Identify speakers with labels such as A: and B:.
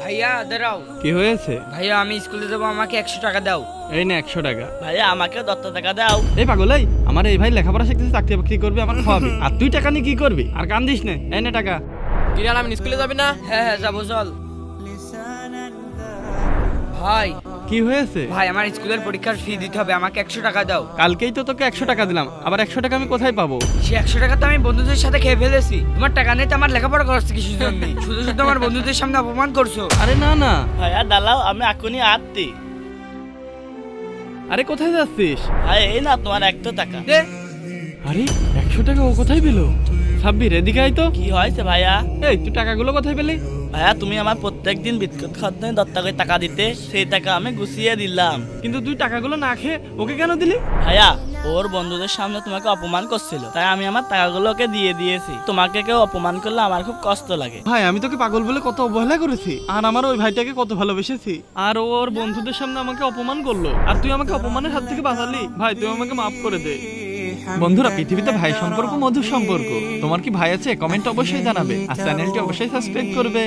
A: ভাইয়া দাঁড়াও।
B: কি হয়েছে?
A: ভাইয়া আমি স্কুলে যাবো, আমাকে 100 টাকা দাও।
B: এই না 100 টাকা।
C: ভাইয়া আমাকে 10 টাকা দাও।
B: এই পাগল, এই আমার এই ভাই লেখাপড়া শিখতেছে, চাকরি বাকরি করবে, আমার খাওয়াবি, আর তুই টাকা নিয়ে কি করবি? আর কান দিস না, এই না টাকা।
D: কিরান আমি স্কুলে যাবি না?
A: হ্যাঁ হ্যাঁ যাবো, চল। ভাই
B: কি হয়েছে?
A: ভাই আমার স্কুলের পরীক্ষার ফি দিতে হবে, আমাকে 100 টাকা দাও।
B: কালকেই তো তোকে 100 টাকা দিলাম, আবার 100 টাকা আমি কোথায় পাবো?
A: সে 100 টাকা তো আমি বন্ধুদের সাথে খেয়ে ফেলেছি। তোমার টাকা নেই তো আমার লেখাপড়া করাচ্ছি কিছুর জন্য? শুধু শুধু আমার বন্ধুদের সামনে অপমান করছো।
B: আরে না না,
C: ভাইয়া দাঁড়াও, আমি এখনই আসছি।
B: আরে কোথায় যাচ্ছিস?
C: ভাই এই না তোমার 100 টাকা।
A: দে।
B: আরে 100 টাকা ও কোথায় পেলো? সাব্বির এদিকে আয় তো।
C: কি হয়েছে ভাইয়া?
B: এই তুই টাকাগুলো কোথায় পেলি?
C: ভাইয়া তুমি আমার প্রত্যেকদিন বিস্কুট খাওয়াতে 10 টাকা টাকা দিতে, সেই টাকা আমি গুছিয়ে দিলাম।
B: কিন্তু তুই টাকাগুলো না খেয়ে ওকে কেন দিলি?
C: ভাইয়া ওর বন্ধুদের সামনে তোমাকে অপমান করছিল, তাই আমি আমার টাকাগুলো ওকে দিয়ে দিয়েছি। তোমাকে কেউ অপমান করলে আমার খুব কষ্ট লাগে।
B: ভাই আমি তোকে পাগল বলে কত অবহেলা করেছি, আর আমার ওই ভাইটাকে কত ভালোবেসেছি, আর ও ওর বন্ধুদের সামনে আমাকে অপমান করলো, আর তুই আমাকে অপমানের হাত থেকে বাঁচালি। ভাই তুই আমাকে মাফ করে দে। বন্ধুরা, পৃথিবীতে ভাই সম্পর্ক মধুর সম্পর্ক। তোমার কি ভাই আছে? কমেন্ট অবশ্যই জানাবে, আর চ্যানেলটি অবশ্যই সাবস্ক্রাইব করবে।